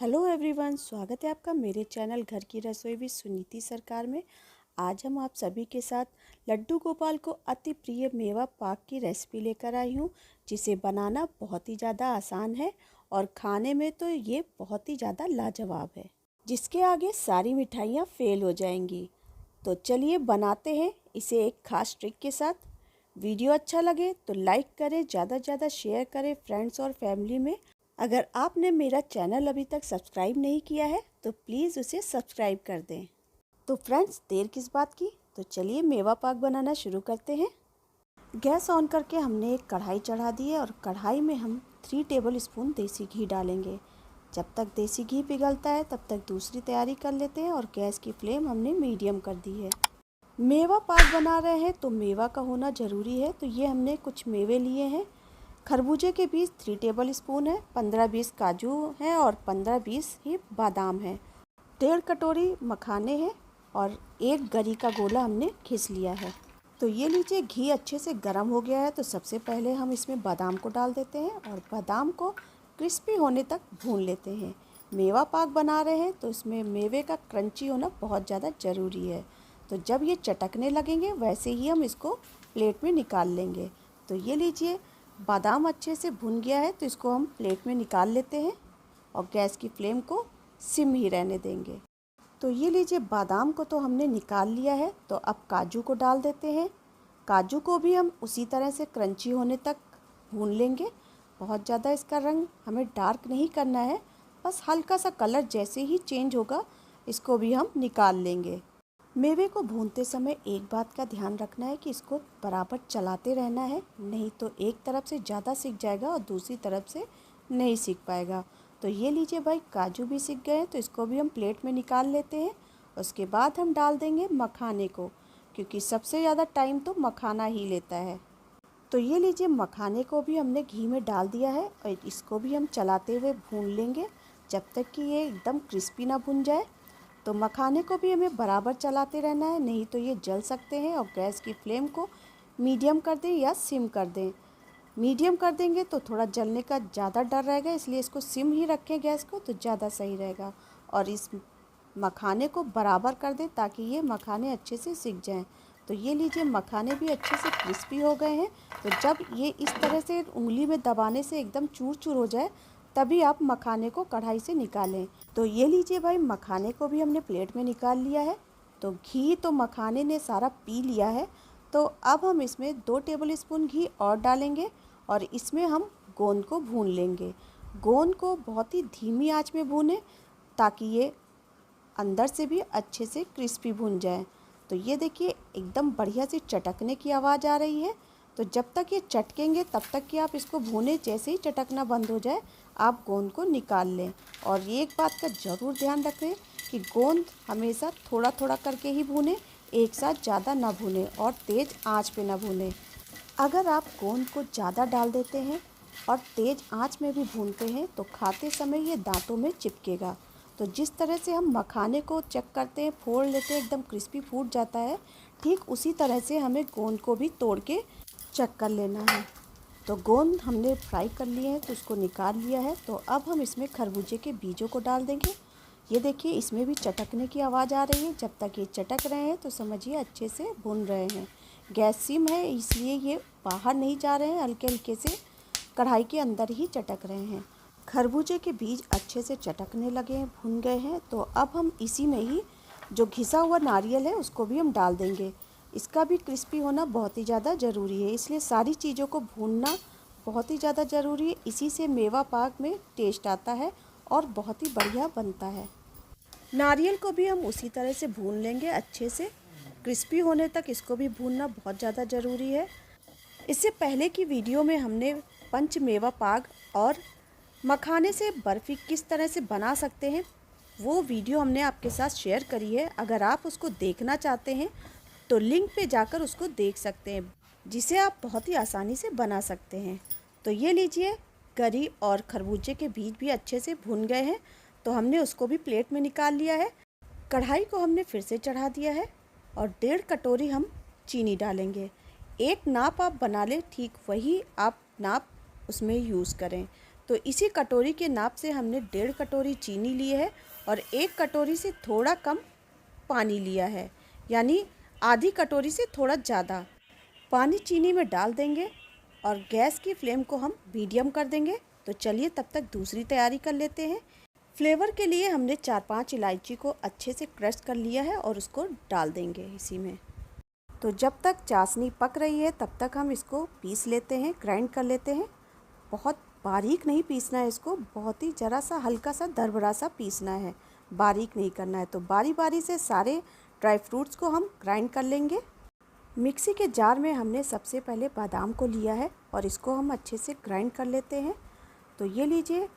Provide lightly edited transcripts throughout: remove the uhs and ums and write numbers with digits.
Hello everyone, स्वागत है आपका मेरे चैनल घर की रसोई विद सुनीति सरकार में। आज हम आप सभी के साथ लड्डू गोपाल को अति प्रिय मेवा पाक की रेसिपी लेकर आई हूँ, जिसे बनाना बहुत ही ज़्यादा आसान है और खाने में तो ये बहुत ही ज़्यादा लाजवाब है, जिसके आगे सारी मिठाइयाँ फेल हो जाएंगी। तो चलिए बनाते हैं इसे एक खास ट्रिक के साथ। वीडियो अच्छा लगे तो लाइक करें, ज़्यादा से ज़्यादा शेयर करें फ्रेंड्स और फैमिली में। अगर आपने मेरा चैनल अभी तक सब्सक्राइब नहीं किया है तो प्लीज़ उसे सब्सक्राइब कर दें। तो फ्रेंड्स, देर किस बात की, तो चलिए मेवा पाक बनाना शुरू करते हैं। गैस ऑन करके हमने एक कढ़ाई चढ़ा दी है और कढ़ाई में हम 3 टेबल स्पून देसी घी डालेंगे। जब तक देसी घी पिघलता है तब तक दूसरी तैयारी कर लेते हैं और गैस की फ्लेम हमने मीडियम कर दी है। मेवा पाक बना रहे हैं तो मेवा का होना ज़रूरी है, तो ये हमने कुछ मेवे लिए हैं। खरबूजे के बीज 3 टेबल स्पून है, 15-20 काजू हैं और 15-20 ही बादाम हैं, 1.5 कटोरी मखाने हैं और 1 गरी का गोला हमने घिस लिया है। तो ये लीजिए, घी अच्छे से गर्म हो गया है। तो सबसे पहले हम इसमें बादाम को डाल देते हैं और बादाम को क्रिस्पी होने तक भून लेते हैं। मेवा पाक बना रहे हैं तो इसमें मेवे का क्रंची होना बहुत ज़्यादा ज़रूरी है। तो जब ये चटकने लगेंगे वैसे ही हम इसको प्लेट में निकाल लेंगे। तो ये लीजिए, बादाम अच्छे से भुन गया है, तो इसको हम प्लेट में निकाल लेते हैं और गैस की फ्लेम को सिम ही रहने देंगे। तो ये लीजिए, बादाम को तो हमने निकाल लिया है। तो अब काजू को डाल देते हैं। काजू को भी हम उसी तरह से क्रंची होने तक भून लेंगे। बहुत ज़्यादा इसका रंग हमें डार्क नहीं करना है, बस हल्का सा कलर जैसे ही चेंज होगा इसको भी हम निकाल लेंगे। मेवे को भूनते समय एक बात का ध्यान रखना है कि इसको बराबर चलाते रहना है, नहीं तो एक तरफ से ज़्यादा सिक जाएगा और दूसरी तरफ से नहीं सिक पाएगा। तो ये लीजिए भाई, काजू भी सिक गए हैं, तो इसको भी हम प्लेट में निकाल लेते हैं। उसके बाद हम डाल देंगे मखाने को, क्योंकि सबसे ज़्यादा टाइम तो मखाना ही लेता है। तो ये लीजिए, मखाने को भी हमने घी में डाल दिया है और इसको भी हम चलाते हुए भून लेंगे जब तक कि ये एकदम क्रिस्पी ना भुन जाए। तो मखाने को भी हमें बराबर चलाते रहना है, नहीं तो ये जल सकते हैं। और गैस की फ्लेम को मीडियम कर दें या सिम कर दें। मीडियम कर देंगे तो थोड़ा जलने का ज़्यादा डर रहेगा, इसलिए इसको सिम ही रखें गैस को, तो ज़्यादा सही रहेगा। और इस मखाने को बराबर कर दें ताकि ये मखाने अच्छे से सिक जाएं। तो ये लीजिए, मखाने भी अच्छे से क्रिस्पी हो गए हैं। तो जब ये इस तरह से उंगली में दबाने से एकदम चूर चूर हो जाए तभी आप मखाने को कढ़ाई से निकालें। तो ये लीजिए भाई, मखाने को भी हमने प्लेट में निकाल लिया है। तो घी तो मखाने ने सारा पी लिया है। तो अब हम इसमें 2 टेबल स्पून घी और डालेंगे और इसमें हम गोंद को भून लेंगे। गोंद को बहुत ही धीमी आंच में भूनें ताकि ये अंदर से भी अच्छे से क्रिस्पी भून जाए। तो ये देखिए, एकदम बढ़िया से चटकने की आवाज़ आ रही है। तो जब तक ये चटकेंगे तब तक कि आप इसको भूनें। जैसे ही चटकना बंद हो जाए आप गोंद को निकाल लें। और ये एक बात का ज़रूर ध्यान रखें कि गोंद हमेशा थोड़ा थोड़ा करके ही भूनें, एक साथ ज़्यादा ना भूनें और तेज़ आंच पे ना भूनें। अगर आप गोंद को ज़्यादा डाल देते हैं और तेज़ आंच में भी भूनते हैं तो खाते समय ये दांतों में चिपकेगा। तो जिस तरह से हम मखाने को चेक करते हैं, फोड़ लेते हैं, एकदम क्रिस्पी फूट जाता है, ठीक उसी तरह से हमें गोंद को भी तोड़ के चेक कर लेना है। तो गोंद हमने फ्राई कर लिए हैं तो उसको निकाल लिया है। तो अब हम इसमें खरबूजे के बीजों को डाल देंगे। ये देखिए, इसमें भी चटकने की आवाज़ आ रही है। जब तक ये चटक रहे हैं तो समझिए अच्छे से भून रहे हैं। गैस सिम है, इसलिए ये बाहर नहीं जा रहे हैं, हल्के हल्के से कढ़ाई के अंदर ही चटक रहे हैं। खरबूजे के बीज अच्छे से चटकने लगे हैं, भुन गए हैं। तो अब हम इसी में ही जो घिसा हुआ नारियल है उसको भी हम डाल देंगे। इसका भी क्रिस्पी होना बहुत ही ज़्यादा ज़रूरी है, इसलिए सारी चीज़ों को भूनना बहुत ही ज़्यादा ज़रूरी है। इसी से मेवा पाक में टेस्ट आता है और बहुत ही बढ़िया बनता है। नारियल को भी हम उसी तरह से भून लेंगे, अच्छे से क्रिस्पी होने तक इसको भी भूनना बहुत ज़्यादा ज़रूरी है। इससे पहले की वीडियो में हमने पंच मेवा पाक और मखाने से बर्फ़ी किस तरह से बना सकते हैं वो वीडियो हमने आपके साथ शेयर करी है। अगर आप उसको देखना चाहते हैं तो लिंक पे जाकर उसको देख सकते हैं, जिसे आप बहुत ही आसानी से बना सकते हैं। तो ये लीजिए, गरी और खरबूजे के बीज भी अच्छे से भुन गए हैं, तो हमने उसको भी प्लेट में निकाल लिया है। कढ़ाई को हमने फिर से चढ़ा दिया है और 1.5 कटोरी हम चीनी डालेंगे। एक नाप आप बना लें, ठीक वही आप नाप उसमें यूज़ करें। तो इसी कटोरी के नाप से हमने 1.5 कटोरी चीनी ली है और 1 कटोरी से थोड़ा कम पानी लिया है, यानी आधी कटोरी से थोड़ा ज़्यादा पानी चीनी में डाल देंगे और गैस की फ्लेम को हम मीडियम कर देंगे। तो चलिए तब तक दूसरी तैयारी कर लेते हैं। फ्लेवर के लिए हमने 4-5 इलायची को अच्छे से क्रश कर लिया है और उसको डाल देंगे इसी में। तो जब तक चाशनी पक रही है तब तक हम इसको पीस लेते हैं, ग्राइंड कर लेते हैं। बहुत बारीक नहीं पीसना है इसको, बहुत ही ज़रा सा हल्का सा दरदरा सा पीसना है, बारीक नहीं करना है। तो बारी बारी से सारे ड्राई फ्रूट्स को हम ग्राइंड कर लेंगे। मिक्सी के जार में हमने सबसे पहले बादाम को लिया है और इसको हम अच्छे से ग्राइंड कर लेते हैं। तो ये लीजिए,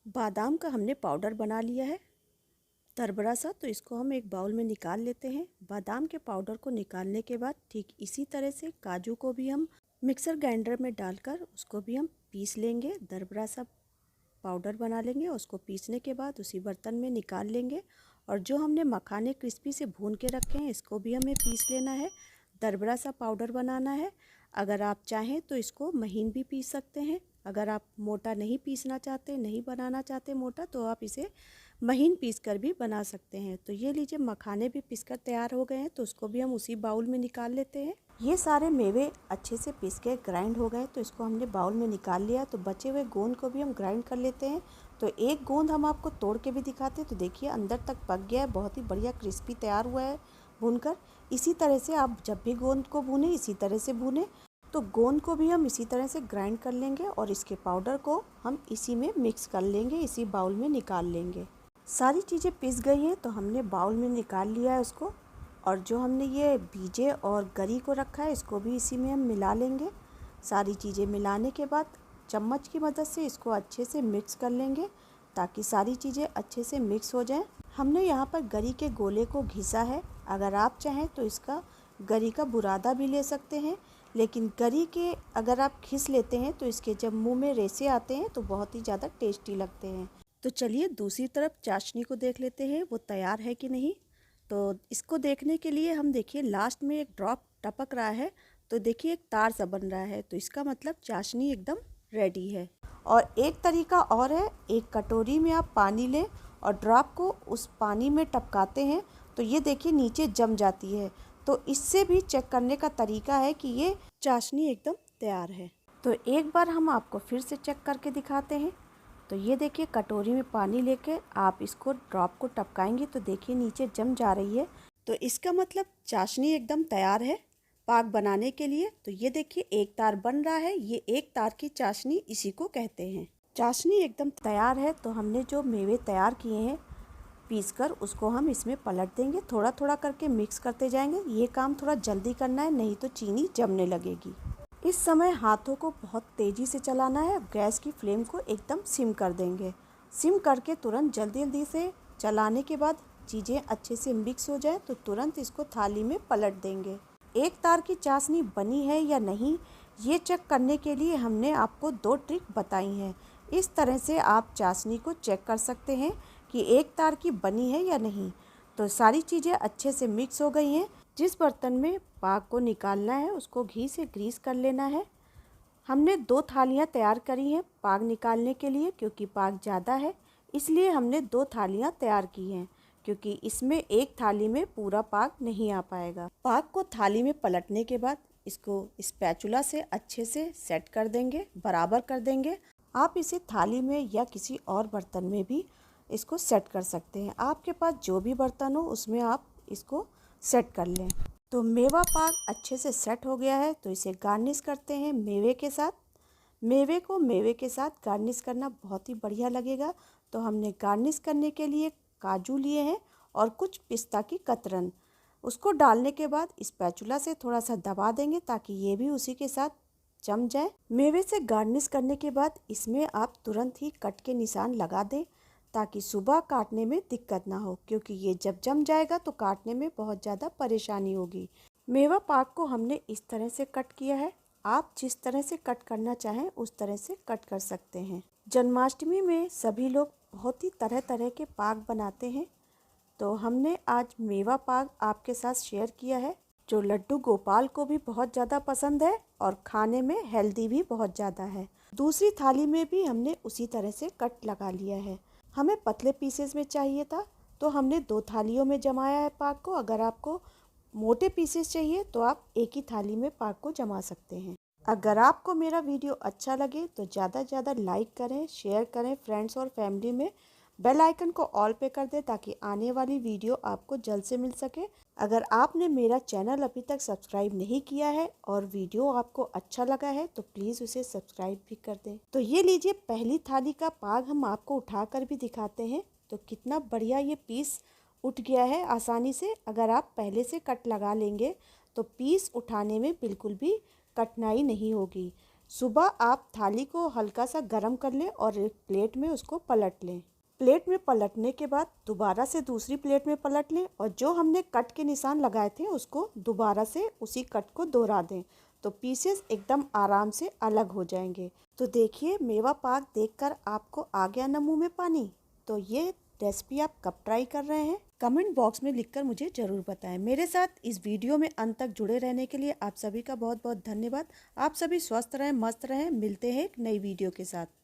बादाम का हमने पाउडर बना लिया है दरदरा सा। तो इसको हम एक बाउल में निकाल लेते हैं। बादाम के पाउडर को निकालने के बाद ठीक इसी तरह से काजू को भी हम मिक्सर ग्राइंडर में डालकर उसको भी हम पीस लेंगे, दरदरा सा पाउडर बना लेंगे। उसको पीसने के बाद उसी बर्तन में निकाल लेंगे। और जो हमने मखाने क्रिस्पी से भून के रखे हैं इसको भी हमें पीस लेना है, दरदरा सा पाउडर बनाना है। अगर आप चाहें तो इसको महीन भी पीस सकते हैं। अगर आप मोटा नहीं पीसना चाहते, नहीं बनाना चाहते मोटा, तो आप इसे महीन पीस कर भी बना सकते हैं। तो ये लीजिए, मखाने भी पीसकर तैयार हो गए हैं। तो उसको भी हम उसी बाउल में निकाल लेते हैं। ये सारे मेवे अच्छे से पीस के ग्राइंड हो गए, तो इसको हमने बाउल में निकाल लिया। तो बचे हुए गोंद को भी हम ग्राइंड कर लेते हैं। तो एक गोंद हम आपको तोड़ के भी दिखाते हैं। तो देखिए अंदर तक पक गया है, बहुत ही बढ़िया क्रिस्पी तैयार हुआ है भूनकर। इसी तरह से आप जब भी गोंद को भूनें इसी तरह से भूनें। तो गोंद को भी हम इसी तरह से ग्राइंड कर लेंगे और इसके पाउडर को हम इसी में मिक्स कर लेंगे, इसी बाउल में निकाल लेंगे। सारी चीज़ें पिस गई हैं तो हमने बाउल में निकाल लिया है उसको। और जो हमने ये बीजे और गरी को रखा है इसको भी इसी में हम मिला लेंगे। सारी चीज़ें मिलाने के बाद चम्मच की मदद से इसको अच्छे से मिक्स कर लेंगे ताकि सारी चीज़ें अच्छे से मिक्स हो जाएं। हमने यहाँ पर गरी के गोले को घिसा है। अगर आप चाहें तो इसका गरी का बुरादा भी ले सकते हैं, लेकिन गरी के अगर आप घिस लेते हैं तो इसके जब मुंह में रेसे आते हैं तो बहुत ही ज़्यादा टेस्टी लगते हैं। तो चलिए दूसरी तरफ चाशनी को देख लेते हैं वो तैयार है कि नहीं। तो इसको देखने के लिए हम देखिए लास्ट में एक ड्रॉप टपक रहा है, तो देखिए एक तार सा बन रहा है, तो इसका मतलब चाशनी एकदम रेडी है। और एक तरीका और है, एक कटोरी में आप पानी लें और ड्रॉप को उस पानी में टपकाते हैं तो ये देखिए नीचे जम जाती है। तो इससे भी चेक करने का तरीका है कि ये चाशनी एकदम तैयार है। तो एक बार हम आपको फिर से चेक करके दिखाते हैं। तो ये देखिए कटोरी में पानी लेके आप इसको ड्रॉप को टपकाएंगे तो देखिए नीचे जम जा रही है। तो इसका मतलब चाशनी एकदम तैयार है पाक बनाने के लिए। तो ये देखिए एक तार बन रहा है, ये एक तार की चाशनी इसी को कहते हैं। चाशनी एकदम तैयार है। तो हमने जो मेवे तैयार किए हैं पीसकर उसको हम इसमें पलट देंगे, थोड़ा थोड़ा करके मिक्स करते जाएंगे। ये काम थोड़ा जल्दी करना है, नहीं तो चीनी जमने लगेगी। इस समय हाथों को बहुत तेज़ी से चलाना है। गैस की फ्लेम को एकदम सिम कर देंगे। सिम करके तुरंत जल्दी जल्दी से चलाने के बाद चीज़ें अच्छे से मिक्स हो जाए तो तुरंत इसको थाली में पलट देंगे। एक तार की चाशनी बनी है या नहीं ये चेक करने के लिए हमने आपको 2 ट्रिक बताई हैं। इस तरह से आप चाशनी को चेक कर सकते हैं कि एक तार की बनी है या नहीं। तो सारी चीज़ें अच्छे से मिक्स हो गई हैं। जिस बर्तन में पाक को निकालना है उसको घी से ग्रीस कर लेना है। हमने 2 थालियाँ तैयार करी हैं पाक निकालने के लिए, क्योंकि पाक ज़्यादा है इसलिए हमने 2 थालियाँ तैयार की हैं, क्योंकि इसमें एक थाली में पूरा पाक नहीं आ पाएगा। पाक को थाली में पलटने के बाद इसको स्पैचुला से अच्छे से सेट कर देंगे, बराबर कर देंगे। आप इसे थाली में या किसी और बर्तन में भी इसको सेट कर सकते हैं। आपके पास जो भी बर्तन हो उसमें आप इसको सेट कर लें। तो मेवा पाक अच्छे से सेट हो गया है। तो इसे गार्निश करते हैं मेवे के साथ। मेवे को मेवे के साथ गार्निश करना बहुत ही बढ़िया लगेगा। तो हमने गार्निश करने के लिए काजू लिए हैं और कुछ पिस्ता की कतरन। उसको डालने के बाद स्पैचुला से थोड़ा सा दबा देंगे ताकि ये भी उसी के साथ जम जाए। मेवे से गार्निश करने के बाद इसमें आप तुरंत ही कट के निशान लगा दें ताकि सुबह काटने में दिक्कत ना हो, क्योंकि ये जब जम जाएगा तो काटने में बहुत ज़्यादा परेशानी होगी। मेवा पाक को हमने इस तरह से कट किया है। आप जिस तरह से कट करना चाहें उस तरह से कट कर सकते हैं। जन्माष्टमी में सभी लोग बहुत ही तरह तरह के पाक बनाते हैं, तो हमने आज मेवा पाक आपके साथ शेयर किया है, जो लड्डू गोपाल को भी बहुत ज़्यादा पसंद है और खाने में हेल्दी भी बहुत ज़्यादा है। दूसरी थाली में भी हमने उसी तरह से कट लगा लिया है। हमें पतले पीसेस में चाहिए था तो हमने 2 थालियों में जमाया है पाक को। अगर आपको मोटे पीसेस चाहिए तो आप एक ही थाली में पाक को जमा सकते हैं। अगर आपको मेरा वीडियो अच्छा लगे तो ज़्यादा से ज़्यादा लाइक करें, शेयर करें फ्रेंड्स और फैमिली में। बेल आइकन को ऑल पे कर दें ताकि आने वाली वीडियो आपको जल्द से मिल सके। अगर आपने मेरा चैनल अभी तक सब्सक्राइब नहीं किया है और वीडियो आपको अच्छा लगा है तो प्लीज़ उसे सब्सक्राइब भी कर दें। तो ये लीजिए, पहली थाली का पाग हम आपको उठाकर भी दिखाते हैं। तो कितना बढ़िया ये पीस उठ गया है आसानी से। अगर आप पहले से कट लगा लेंगे तो पीस उठाने में बिल्कुल भी कठिनाई नहीं होगी। सुबह आप थाली को हल्का सा गर्म कर लें और एक प्लेट में उसको पलट लें। प्लेट में पलटने के बाद दोबारा से दूसरी प्लेट में पलट लें और जो हमने कट के निशान लगाए थे उसको दोबारा से उसी कट को दोहरा दें तो पीसेस एकदम आराम से अलग हो जाएंगे। तो देखिए, मेवा पाक देखकर आपको आ गया ना मुंह में पानी। तो ये रेसिपी आप कब ट्राई कर रहे हैं, कमेंट बॉक्स में लिखकर मुझे ज़रूर बताएं। मेरे साथ इस वीडियो में अंत तक जुड़े रहने के लिए आप सभी का बहुत बहुत धन्यवाद। आप सभी स्वस्थ रहें, मस्त रहें। मिलते हैं एक नई वीडियो के साथ।